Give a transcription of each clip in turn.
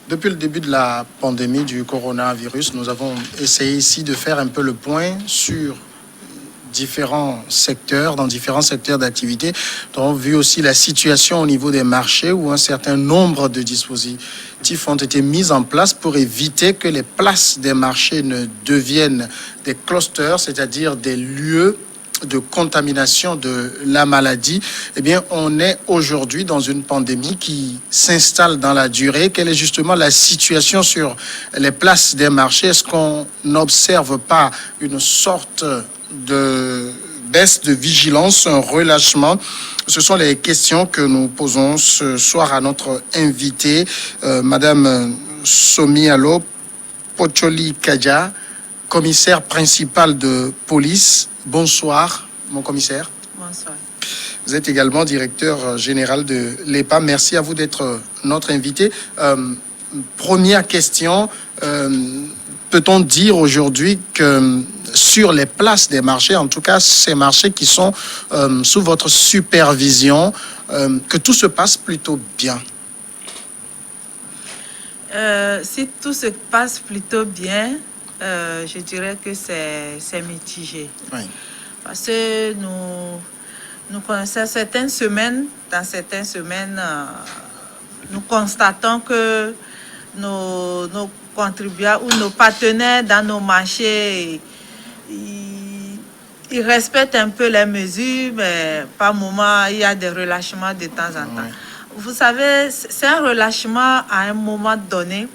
Depuis le début de la pandémie du coronavirus, nous avons essayé ici de faire un peu le point sur dans différents secteurs d'activité. Nous avons vu aussi la situation au niveau des marchés où un certain nombre de dispositifs ont été mis en place pour éviter que les places des marchés ne deviennent des clusters, c'est-à-dire des lieux de contamination de la maladie. Eh bien, on est aujourd'hui dans une pandémie qui s'installe dans la durée. Quelle est justement la situation sur les places des marchés? Est-ce qu'on n'observe pas une sorte de baisse de vigilance, un relâchement? Ce sont les questions que nous posons ce soir à notre invitée, Madame Somialo Pocholi Kadja, commissaire principal de police. Bonsoir, mon commissaire. Bonsoir. Vous êtes également directeur général de l'EPA. Merci à vous d'être notre invité. Première question, peut-on dire aujourd'hui que sur les places des marchés, en tout cas ces marchés qui sont sous votre supervision, que tout se passe plutôt bien? Si tout se passe plutôt bien, je dirais que c'est mitigé. Oui. Parce que nous connaissons certaines semaines, nous constatons que nos contribuables ou nos partenaires dans nos marchés, ils respectent un peu les mesures, mais par moment, il y a des relâchements de temps en temps. Oui. Vous savez, c'est un relâchement à un moment donné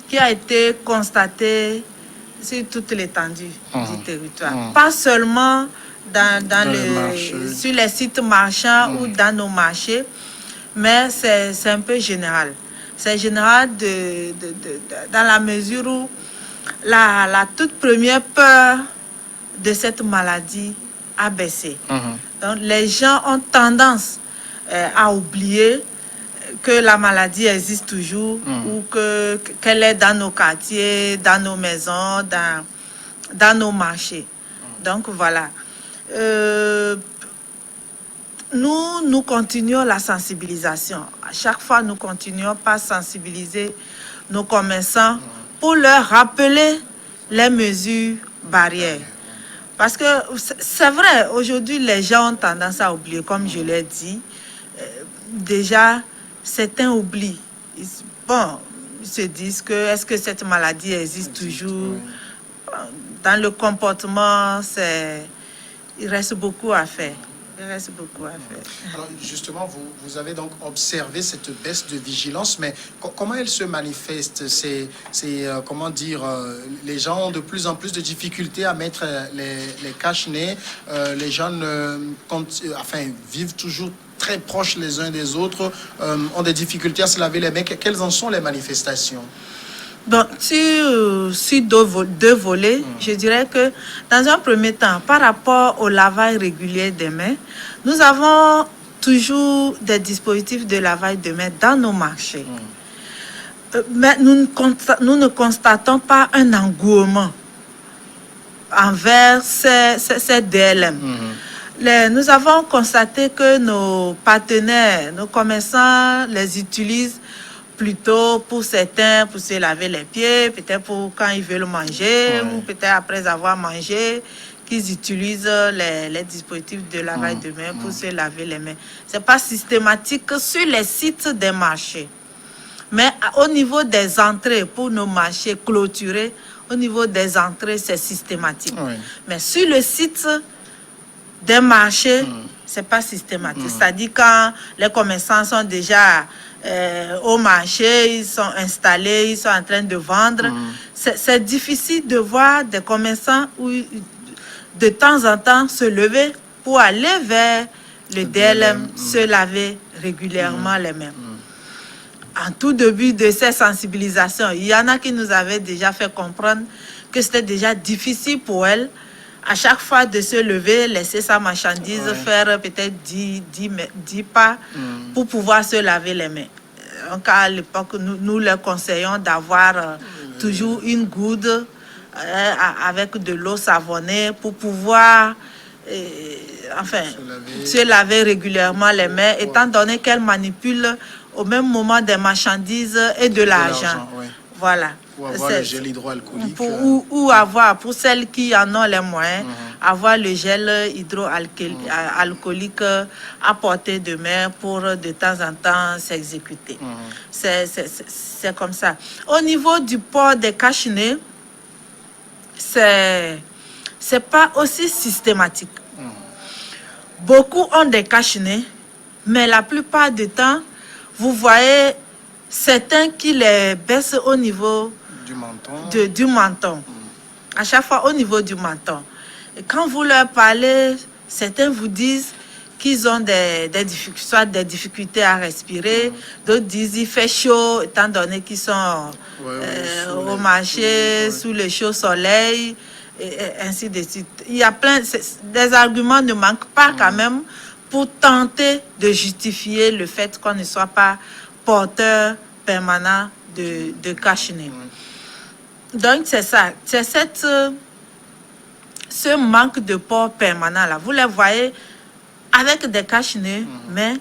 qui a été constaté sur toute l'étendue du territoire. Pas seulement sur les sites marchands ou dans nos marchés, mais c'est un peu général. C'est général dans la mesure où la toute première peur de cette maladie a baissé. Donc les gens ont tendance à oublier que la maladie existe toujours ou qu'elle est dans nos quartiers, dans nos maisons, dans nos marchés. Donc voilà. Nous continuons la sensibilisation. À chaque fois, nous continuons par sensibiliser nos commerçants pour leur rappeler les mesures barrières. Parce que c'est vrai, aujourd'hui, les gens ont tendance à oublier, comme je l'ai dit. Déjà, certains oublient. Ils se disent que est-ce que cette maladie existe toujours? Dans le comportement, il reste beaucoup à faire. Alors justement, vous avez donc observé cette baisse de vigilance, mais comment elle se manifeste? Comment dire, les gens ont de plus en plus de difficultés à mettre les cache-nez. Les gens vivent toujours très proches les uns des autres, ont des difficultés à se laver les mains. Quelles en sont les manifestations? Bon, sur deux volets, je dirais que dans un premier temps, par rapport au lavage régulier des mains, nous avons toujours des dispositifs de lavage de mains dans nos marchés. Mais nous ne constatons pas un engouement envers ces DLM. Nous avons constaté que nos partenaires, nos commerçants les utilisent plutôt pour certains, pour se laver les pieds, peut-être pour quand ils veulent manger, ou peut-être après avoir mangé, qu'ils utilisent les dispositifs de lavage de mains pour se laver les mains. Ce n'est pas systématique sur les sites des marchés. Mais au niveau des entrées, pour nos marchés clôturés, au niveau des entrées, c'est systématique. Mais sur le site des marchés, ce n'est pas systématique. C'est-à-dire quand les commerçants sont déjà au marché, ils sont installés, ils sont en train de vendre. C'est difficile de voir des commerçants où, de temps en temps se lever pour aller vers le DLM, se laver régulièrement les mains. En tout début de ces sensibilisations, il y en a qui nous avaient déjà fait comprendre que c'était déjà difficile pour elles à chaque fois de se lever, laisser sa marchandise, faire peut-être 10 pas pour pouvoir se laver les mains. Donc à l'époque, nous leur conseillons d'avoir toujours une goutte avec de l'eau savonnée pour pouvoir se laver régulièrement les mains, étant donné qu'elles manipulent au même moment des marchandises et de l'argent. Oui. Voilà. Pour avoir le gel hydroalcoolique. Ou avoir, pour celles qui en ont les moyens, avoir le gel hydroalcoolique à portée de main pour de temps en temps s'exécuter. C'est comme ça. Au niveau du port des cache-nez, c'est pas aussi systématique. Beaucoup ont des cache-nez, mais la plupart du temps, vous voyez certains qui les baissent au niveau du menton. À chaque fois au niveau du menton. Et quand vous leur parlez, certains vous disent qu'ils ont soit des difficultés à respirer, d'autres disent qu'il fait chaud, étant donné qu'ils sont au marché, sous le chaud soleil, et ainsi de suite. Il y a des arguments ne manquent pas quand même pour tenter de justifier le fait qu'on ne soit pas porteur permanent de cache-nez. Donc c'est ça, c'est ce manque de port permanent là. Vous les voyez avec des cache-nez, mais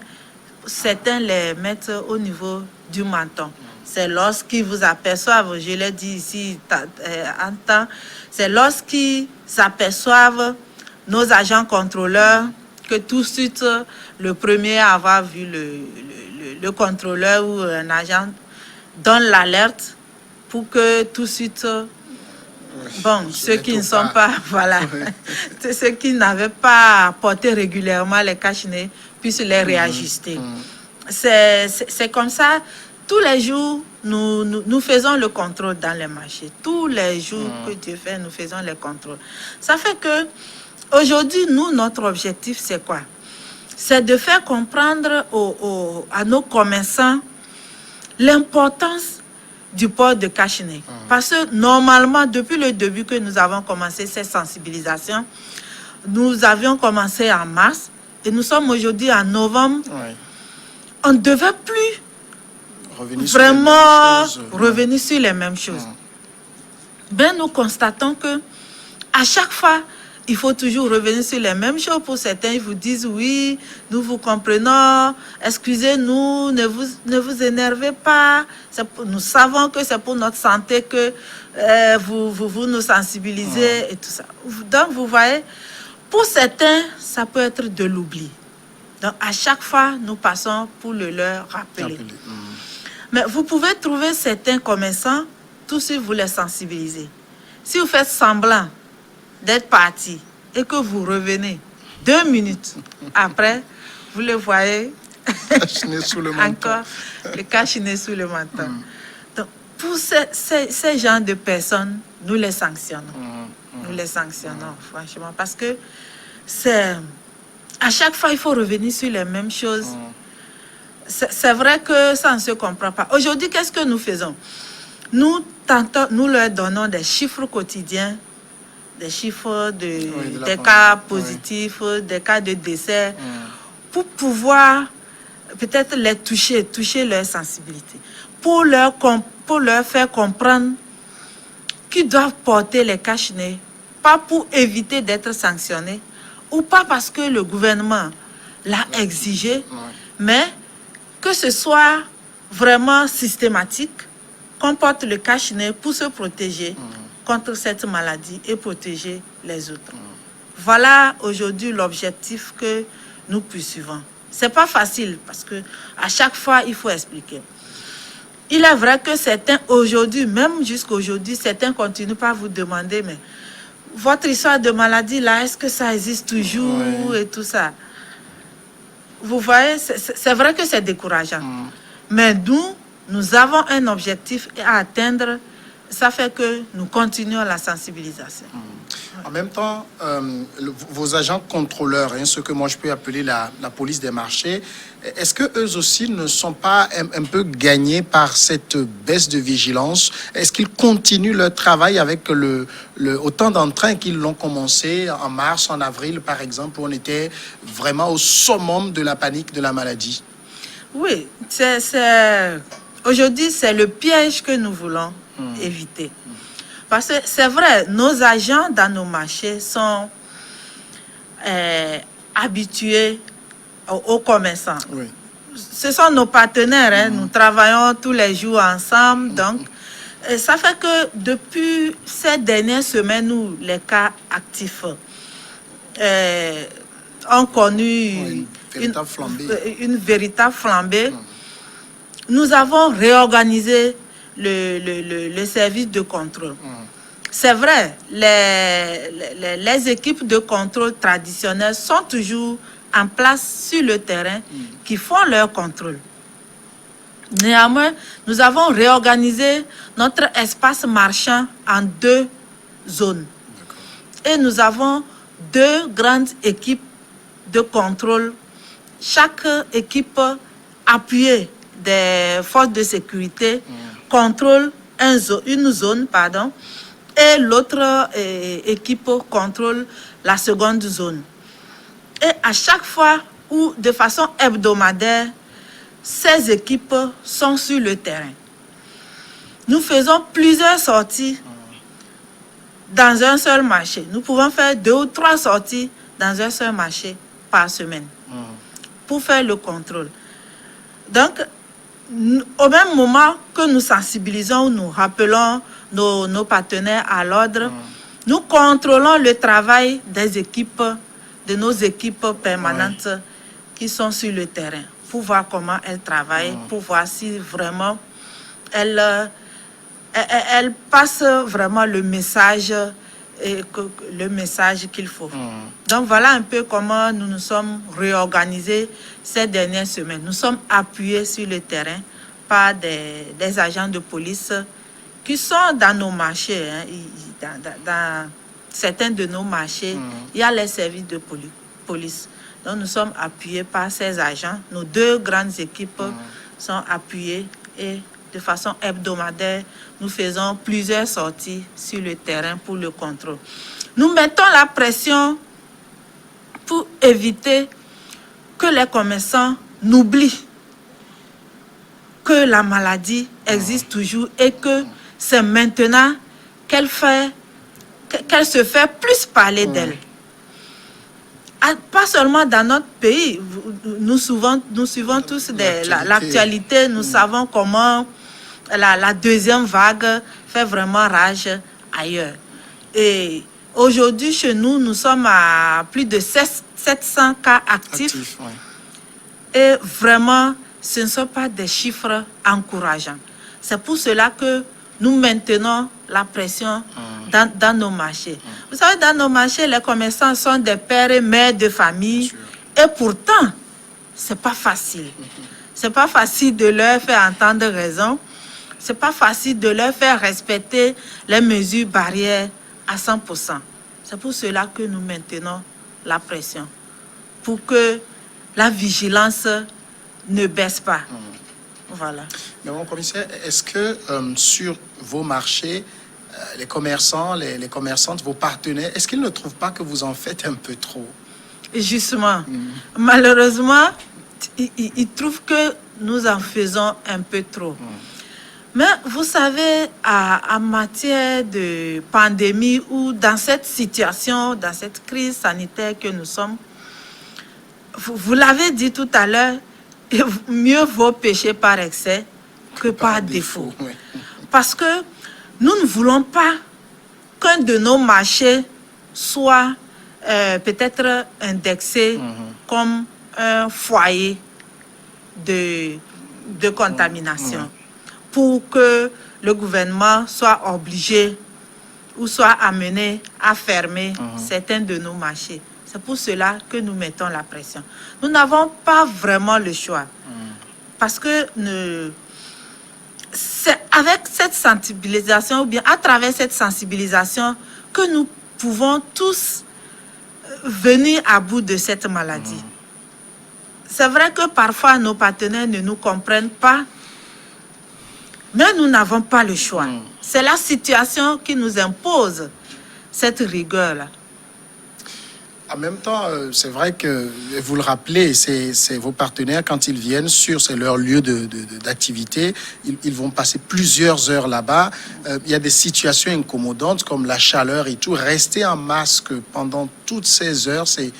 certains les mettent au niveau du menton. C'est lorsqu'ils vous aperçoivent, je l'ai dit ici en temps, c'est lorsqu'ils s'aperçoivent nos agents contrôleurs que tout de suite le premier à avoir vu le contrôleur ou un agent donne l'alerte pour que tout de suite, ceux qui ne sont pas, voilà, ceux qui n'avaient pas porté régulièrement les cache-nez puissent les réajuster. C'est comme ça. Tous les jours, nous faisons le contrôle dans les marchés. Tous les jours que Dieu fait, nous faisons les contrôles. Ça fait que aujourd'hui, notre objectif, c'est quoi? C'est de faire comprendre à nos commerçants l'importance du port de cache-nez. Parce que normalement, depuis le début que nous avons commencé cette sensibilisation, nous avions commencé en mars et nous sommes aujourd'hui en novembre. On ne devait plus revenir sur les mêmes choses. Ben, nous constatons que à chaque fois, il faut toujours revenir sur les mêmes choses. Pour certains, ils vous disent oui, nous vous comprenons, excusez-nous, ne vous énervez pas. Nous savons que c'est pour notre santé que vous nous sensibilisez et tout ça. Donc, vous voyez, pour certains, ça peut être de l'oubli. Donc, à chaque fois, nous passons pour le leur rappeler. Mais vous pouvez trouver certains commerçants, tous si vous les sensibilisez. Si vous faites semblant d'être parti et que vous revenez 2 minutes après, vous le voyez sous le menton. encore le cache-nez sous le menton. Donc, pour ces genres de personnes, nous les sanctionnons. Nous les sanctionnons, franchement, parce que à chaque fois, il faut revenir sur les mêmes choses. C'est vrai que ça ne se comprend pas. Aujourd'hui, qu'est-ce que nous faisons? Nous leur donnons des chiffres quotidiens, des chiffres des cas positifs, des cas de décès, pour pouvoir peut-être les toucher leur sensibilité, pour leur faire comprendre qu'ils doivent porter les cache-nez, pas pour éviter d'être sanctionnés, ou pas parce que le gouvernement l'a exigé, mais que ce soit vraiment systématique, qu'on porte le cache-nez pour se protéger contre cette maladie et protéger les autres. Voilà aujourd'hui l'objectif que nous poursuivons. C'est pas facile parce que à chaque fois il faut expliquer. Il est vrai que certains aujourd'hui, même jusqu'aujourd'hui, certains continuent par vous demander, mais votre histoire de maladie là, est-ce que ça existe toujours et tout ça? Vous voyez, c'est vrai que c'est décourageant. Mais nous avons un objectif à atteindre. Ça fait que nous continuons la sensibilisation. En même temps, vos agents contrôleurs, ce que moi je peux appeler la police des marchés, est-ce que eux aussi ne sont pas un peu gagnés par cette baisse de vigilance? Est-ce qu'ils continuent leur travail avec autant d'entrain qu'ils l'ont commencé en mars, en avril par exemple, où on était vraiment au summum de la panique de la maladie? Oui, aujourd'hui c'est le piège que nous voulons éviter. Parce que c'est vrai, nos agents dans nos marchés sont habitués aux commerçants. ce sont nos partenaires, hein. Nous travaillons tous les jours ensemble. Donc, ça fait que depuis ces dernières semaines où les cas actifs ont connu une véritable flambée, nous avons réorganisé le service de contrôle. C'est vrai, les équipes de contrôle traditionnelles sont toujours en place sur le terrain qui font leur contrôle. Néanmoins, nous avons réorganisé notre espace marchand en 2 zones. Et nous avons 2 grandes équipes de contrôle. Chaque équipe appuyée des forces de sécurité contrôle une zone, et l'autre équipe contrôle la seconde zone. Et à chaque fois ou de façon hebdomadaire, ces équipes sont sur le terrain. Nous faisons plusieurs sorties dans un seul marché. Nous pouvons faire 2 ou 3 sorties dans un seul marché par semaine pour faire le contrôle. Donc, au même moment que nous sensibilisons, nous rappelons nos partenaires à l'ordre, nous contrôlons le travail des équipes, de nos équipes permanentes qui sont sur le terrain, pour voir comment elles travaillent, pour voir si vraiment elles passent vraiment le message qu'il faut. Donc voilà un peu comment nous nous sommes réorganisés ces dernières semaines. Nous sommes appuyés sur le terrain par des agents de police qui sont dans nos marchés. Dans certains de nos marchés, il y a les services de police. Donc nous sommes appuyés par ces agents. Nos 2 grandes équipes sont appuyées et de façon hebdomadaire, nous faisons plusieurs sorties sur le terrain pour le contrôle. Nous mettons la pression pour éviter que les commerçants n'oublient que la maladie existe toujours et que c'est maintenant qu'elle se fait plus parler d'elle. Pas seulement dans notre pays. Nous suivons tous l'actualité. Nous savons comment la deuxième vague fait vraiment rage ailleurs. Et aujourd'hui, chez nous, nous sommes à plus de 700 cas actifs. Et vraiment, ce ne sont pas des chiffres encourageants. C'est pour cela que nous maintenons la pression dans nos marchés. Vous savez, dans nos marchés, les commerçants sont des pères et mères de famille. Et pourtant, ce n'est pas facile. Ce n'est pas facile de leur faire entendre raison. Ce n'est pas facile de leur faire respecter les mesures barrières à 100%. C'est pour cela que nous maintenons la pression. Pour que la vigilance ne baisse pas. Voilà. Mais mon commissaire, est-ce que sur vos marchés, les commerçants, les commerçantes, vos partenaires, est-ce qu'ils ne trouvent pas que vous en faites un peu trop? Justement. Malheureusement, ils trouvent que nous en faisons un peu trop. Mais vous savez, en matière de pandémie ou dans cette situation, dans cette crise sanitaire que nous sommes, vous l'avez dit tout à l'heure, mieux vaut pécher par excès que par défaut. Oui. Parce que nous ne voulons pas qu'un de nos marchés soit peut-être indexé comme un foyer de contamination. Pour que le gouvernement soit obligé ou soit amené à fermer certains de nos marchés. C'est pour cela que nous mettons la pression. Nous n'avons pas vraiment le choix. Parce que c'est avec cette sensibilisation, ou bien à travers cette sensibilisation, que nous pouvons tous venir à bout de cette maladie. C'est vrai que parfois nos partenaires ne nous comprennent pas, mais nous n'avons pas le choix. C'est la situation qui nous impose cette rigueur-là. En même temps, c'est vrai que, vous le rappelez, c'est vos partenaires, quand ils viennent c'est leur lieu d'activité, ils vont passer plusieurs heures là-bas. Il y a des situations incommodantes comme la chaleur et tout. Rester en masque pendant toutes ces heures, c'est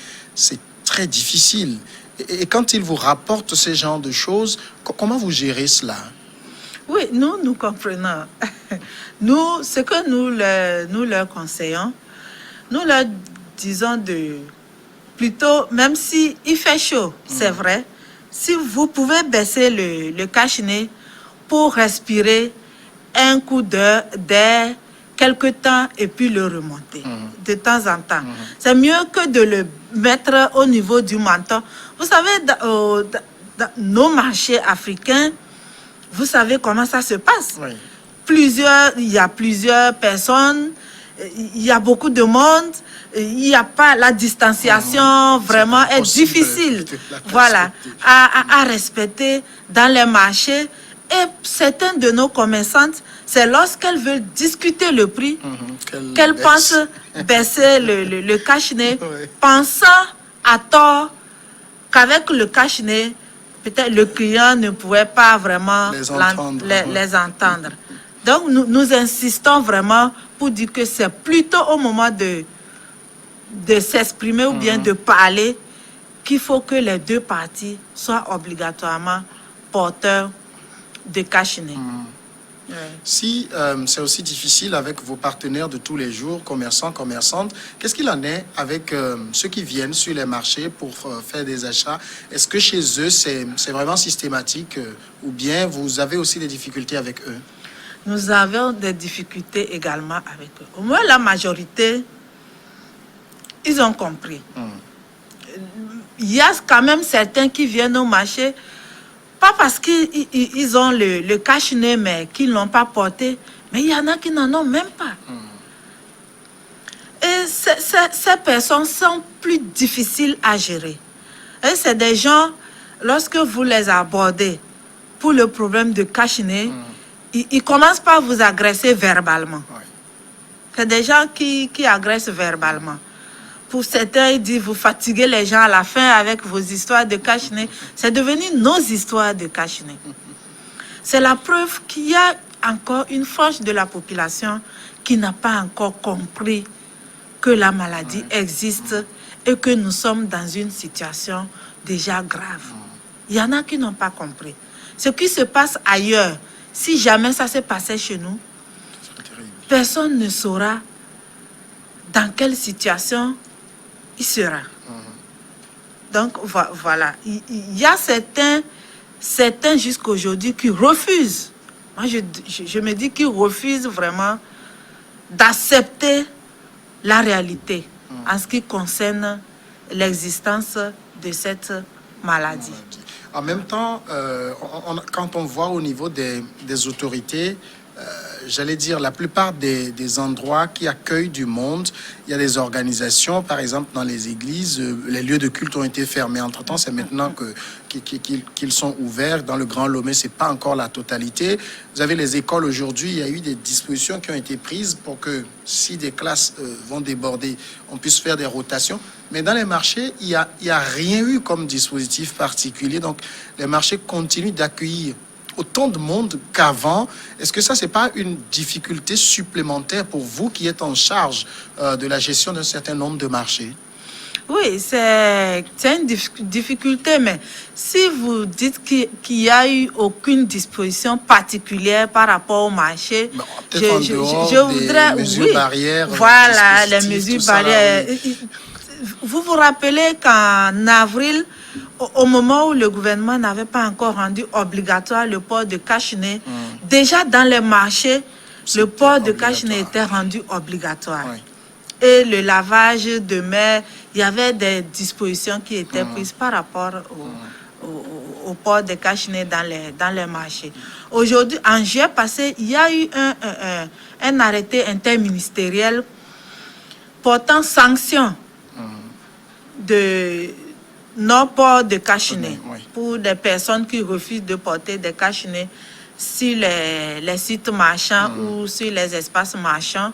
très difficile. Et quand ils vous rapportent ce genre de choses, comment vous gérez cela? Oui, nous comprenons. Nous, ce que nous leur conseillons, nous leur disons plutôt, même si il fait chaud, c'est vrai, si vous pouvez baisser le cache-nez pour respirer un coup d'air, quelque temps et puis le remonter de temps en temps. C'est mieux que de le mettre au niveau du menton. Vous savez, dans nos marchés africains, vous savez comment ça se passe. Oui. Il y a plusieurs personnes, il y a beaucoup de monde, il n'y a pas la distanciation, vraiment est difficile voilà, à respecter dans les marchés. Et certaines de nos commerçantes, c'est lorsqu'elles veulent discuter le prix qu'elles pensent baisser le cache-nez, pensant à tort qu'avec le cache-nez, peut-être le client ne pouvait pas vraiment les entendre. Donc, nous insistons vraiment pour dire que c'est plutôt au moment de s'exprimer ou bien de parler qu'il faut que les deux parties soient obligatoirement porteurs de cache-nez. Ouais. Si c'est aussi difficile avec vos partenaires de tous les jours, commerçants, commerçantes, qu'est-ce qu'il en est avec ceux qui viennent sur les marchés pour faire des achats? Est-ce que chez eux, c'est vraiment systématique ou bien vous avez aussi des difficultés avec eux? Nous avons des difficultés également avec eux. Au moins, la majorité, ils ont compris. Il y a quand même certains qui viennent au marché, pas parce qu'ils ont le cache-nez, mais qu'ils ne l'ont pas porté, mais il y en a qui n'en ont même pas. Et ces personnes sont plus difficiles à gérer. Et c'est des gens, lorsque vous les abordez pour le problème de cache-nez, ils commencent par vous agresser verbalement. Oui. C'est des gens qui agressent verbalement. Pour certains, ils disent, vous fatiguez les gens à la fin avec vos histoires de cache-nez. C'est devenu nos histoires de cache-nez. C'est la preuve qu'il y a encore une frange de la population qui n'a pas encore compris que la maladie existe et que nous sommes dans une situation déjà grave. Il y en a qui n'ont pas compris. Ce qui se passe ailleurs, si jamais ça se passait chez nous, personne ne saura dans quelle situation il sera. Donc, voilà. Il y a certains jusqu'à aujourd'hui qui refusent. Moi, je me dis qu'ils refusent vraiment d'accepter la réalité en ce qui concerne l'existence de cette maladie. En même temps, quand on voit au niveau des autorités, j'allais dire, la plupart des endroits qui accueillent du monde, il y a des organisations, par exemple dans les églises, les lieux de culte ont été fermés. Entre-temps, c'est maintenant qu'ils sont ouverts. Dans le Grand Lomé, ce n'est pas encore la totalité. Vous avez les écoles aujourd'hui, il y a eu des dispositions qui ont été prises pour que si des classes vont déborder, on puisse faire des rotations. Mais dans les marchés, il y a rien eu comme dispositif particulier. Donc, les marchés continuent d'accueillir autant de monde qu'avant. Est-ce que ça, c'est pas une difficulté supplémentaire pour vous qui êtes en charge de la gestion d'un certain nombre de marchés? Oui, c'est une difficulté, mais si vous dites qu'il n'y a eu aucune disposition particulière par rapport au marché, bon, je voudrais... mesures barrières. Voilà, les mesures barrières. Là, oui. Vous vous rappelez qu'en avril, au moment où le gouvernement n'avait pas encore rendu obligatoire le port de cache-nez, déjà dans les marchés, le port de cache-nez était rendu obligatoire. Oui. Et le lavage de mains, il y avait des dispositions qui étaient prises par rapport au port de cache-nez dans les marchés. Aujourd'hui, en juillet passé, il y a eu un arrêté interministériel portant sanction de non-port de cache-nez pour des personnes qui refusent de porter des cache-nez sur les sites marchands ou sur les espaces marchands.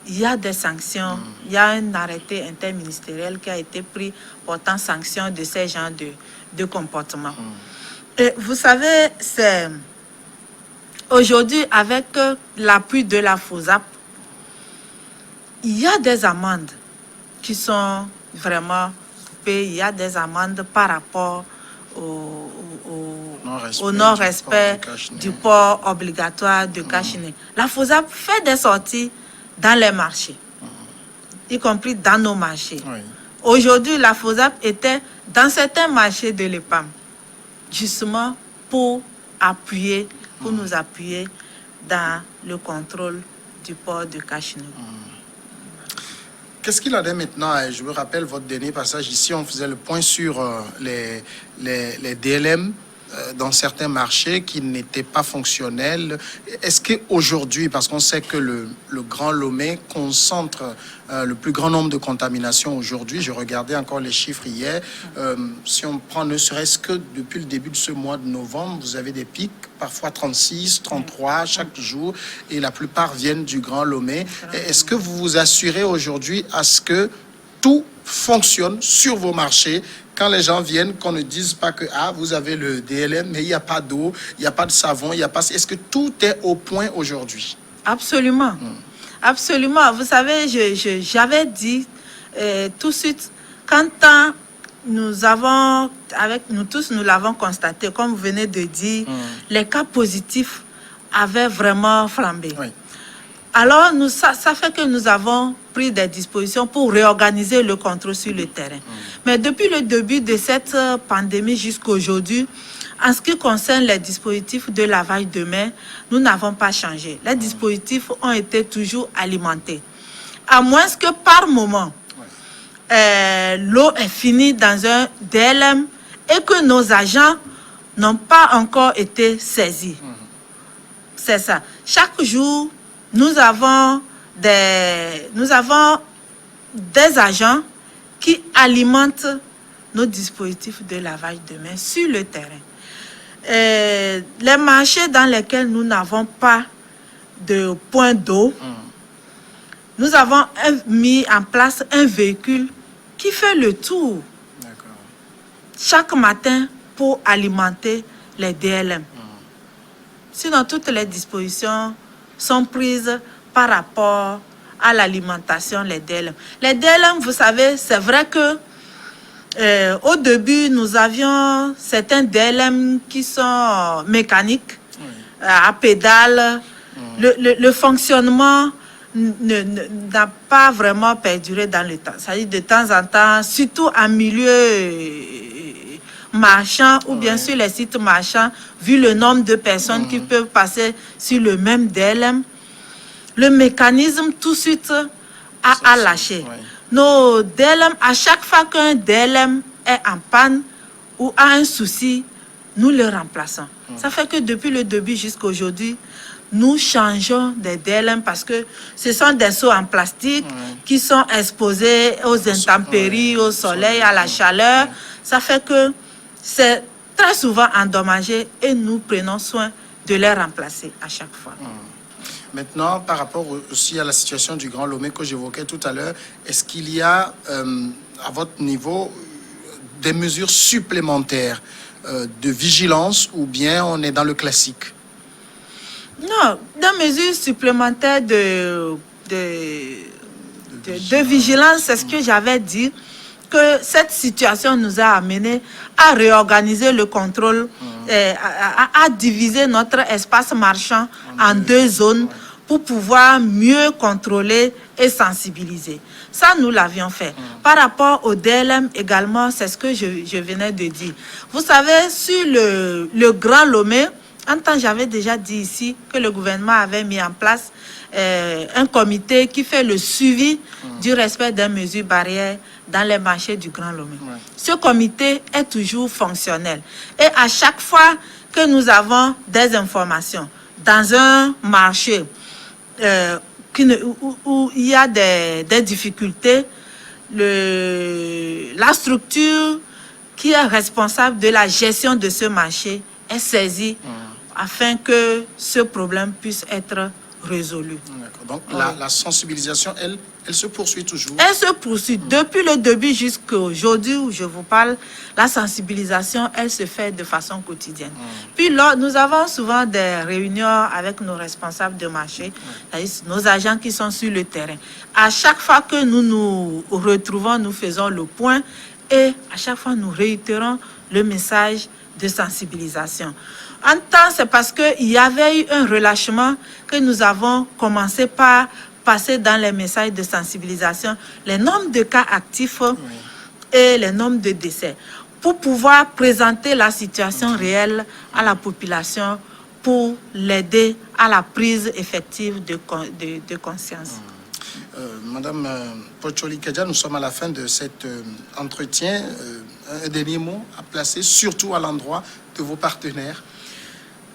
Il y a des sanctions. Il y a un arrêté interministériel qui a été pris portant sanction de ces genres de comportements. Et vous savez, c'est aujourd'hui, avec l'appui de la FOSAP, il y a des amendes qui sont vraiment coupé, il y a des amendes par rapport au Non-respect non-respect du port obligatoire de cache-nez. La FOSAP fait des sorties dans les marchés, y compris dans nos marchés. Oui. Aujourd'hui, la FOSAP était dans certains marchés de l'EPAM, justement pour nous appuyer dans le contrôle du port de cache-nez. Qu'est-ce qu'il en est maintenant? Je me rappelle votre dernier passage ici, on faisait le point sur les DLM dans certains marchés qui n'étaient pas fonctionnels. Est-ce qu'aujourd'hui, parce qu'on sait que le Grand Lomé concentre le plus grand nombre de contaminations aujourd'hui, je regardais encore les chiffres hier, si on prend ne serait-ce que depuis le début de ce mois de novembre, vous avez des pics, parfois 36, 33 chaque jour, et la plupart viennent du Grand Lomé. Est-ce que vous vous assurez aujourd'hui à ce que tout fonctionne sur vos marchés quand les gens viennent, qu'on ne dise pas que vous avez le DLM, mais il n'y a pas d'eau, il n'y a pas de savon, il n'y a pas... Est-ce que tout est au point aujourd'hui? Absolument. Absolument. Vous savez, j'avais dit tout de suite, quand nous avons, avec nous tous, nous l'avons constaté, comme vous venez de dire, les cas positifs avaient vraiment flambé. Oui. Alors, ça fait que nous avons pris des dispositions pour réorganiser le contrôle sur le terrain. Mais depuis le début de cette pandémie jusqu'à aujourd'hui, en ce qui concerne les dispositifs de lavage de main, nous n'avons pas changé. Les dispositifs ont été toujours alimentés. À moins que par moment, l'eau est finie dans un DLM et que nos agents n'ont pas encore été saisis. C'est ça. Chaque jour, nous avons des agents qui alimentent nos dispositifs de lavage de main sur le terrain. Les marchés dans lesquels nous n'avons pas de point d'eau, nous avons mis en place un véhicule qui fait le tour chaque matin pour alimenter les DLM. Sinon, toutes les dispositions sont prises par rapport à l'alimentation, les DLM. Les DLM, vous savez, c'est vrai que au début, nous avions certains DLM qui sont mécaniques, à pédale. Le fonctionnement n'a pas vraiment perduré dans le temps. C'est-à-dire de temps en temps, surtout en milieu marchand ou bien sur les sites marchands, vu le nombre de personnes qui peuvent passer sur le même DLM, le mécanisme tout de suite a lâché. Nos DLM, à chaque fois qu'un DLM est en panne ou a un souci, nous le remplaçons. Ça fait que depuis le début jusqu'à aujourd'hui, nous changeons des DLM parce que ce sont des seaux en plastique qui sont exposés aux intempéries, au soleil, à la chaleur. Ça fait que c'est très souvent endommagé et nous prenons soin de les remplacer à chaque fois. Maintenant, par rapport aussi à la situation du Grand Lomé que j'évoquais tout à l'heure, est-ce qu'il y a, à votre niveau, des mesures supplémentaires de vigilance ou bien on est dans le classique? Non, des mesures supplémentaires de vigilance, c'est ce que j'avais dit, que cette situation nous a amené à réorganiser le contrôle, à diviser notre espace marchand en deux zones pour pouvoir mieux contrôler et sensibiliser. Ça, nous l'avions fait. Par rapport au DLM également, c'est ce que je venais de dire. Vous savez, sur le Grand Lomé, en temps, j'avais déjà dit ici que le gouvernement avait mis en place un comité qui fait le suivi du respect des mesures barrières dans les marchés du Grand Lomé. Ce comité est toujours fonctionnel. Et à chaque fois que nous avons des informations dans un marché où il y a des difficultés, la structure qui est responsable de la gestion de ce marché est saisie afin que ce problème puisse être résolu. Donc la sensibilisation, elle se poursuit toujours? Elle se poursuit. Depuis le début jusqu'à aujourd'hui où je vous parle, la sensibilisation, elle se fait de façon quotidienne. Puis là, nous avons souvent des réunions avec nos responsables de marché, nos agents qui sont sur le terrain. À chaque fois que nous nous retrouvons, nous faisons le point Et à chaque fois, nous réitérons le message de sensibilisation. En temps, c'est parce qu'il y avait eu un relâchement que nous avons commencé par passer dans les messages de sensibilisation les nombres de cas actifs et les nombres de décès pour pouvoir présenter la situation réelle à la population pour l'aider à la prise effective de conscience. Madame Pocholi Kadja, nous sommes à la fin de cet entretien. Un dernier mot à placer, surtout à l'endroit de vos partenaires.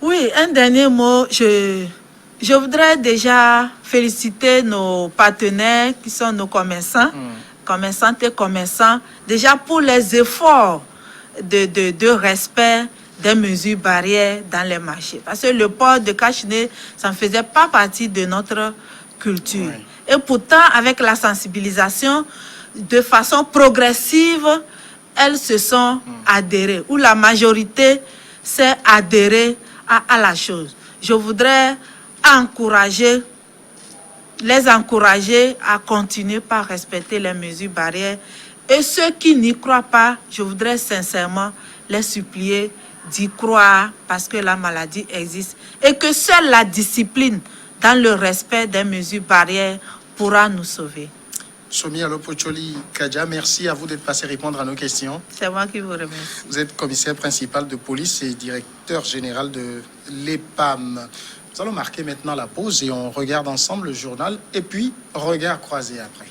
Oui, un dernier mot. Je voudrais déjà féliciter nos partenaires qui sont nos commerçants, commerçantes et commerçants, déjà pour les efforts de respect des mesures barrières dans les marchés. Parce que le port de cache-nez, ça ne faisait pas partie de notre culture. Oui. Et pourtant, avec la sensibilisation, de façon progressive, elles se sont adhérées, ou la majorité s'est adhérée à la chose. Je voudrais les encourager à continuer par respecter les mesures barrières. Et ceux qui n'y croient pas, je voudrais sincèrement les supplier d'y croire parce que la maladie existe et que seule la discipline dans le respect des mesures barrières pourra nous sauver. Somi Pocholi Kadja, merci à vous d'être passé répondre à nos questions. C'est moi qui vous remercie. Vous êtes commissaire principal de police et directeur général de l'EPAM. Nous allons marquer maintenant la pause et on regarde ensemble le journal et puis regard croisé après.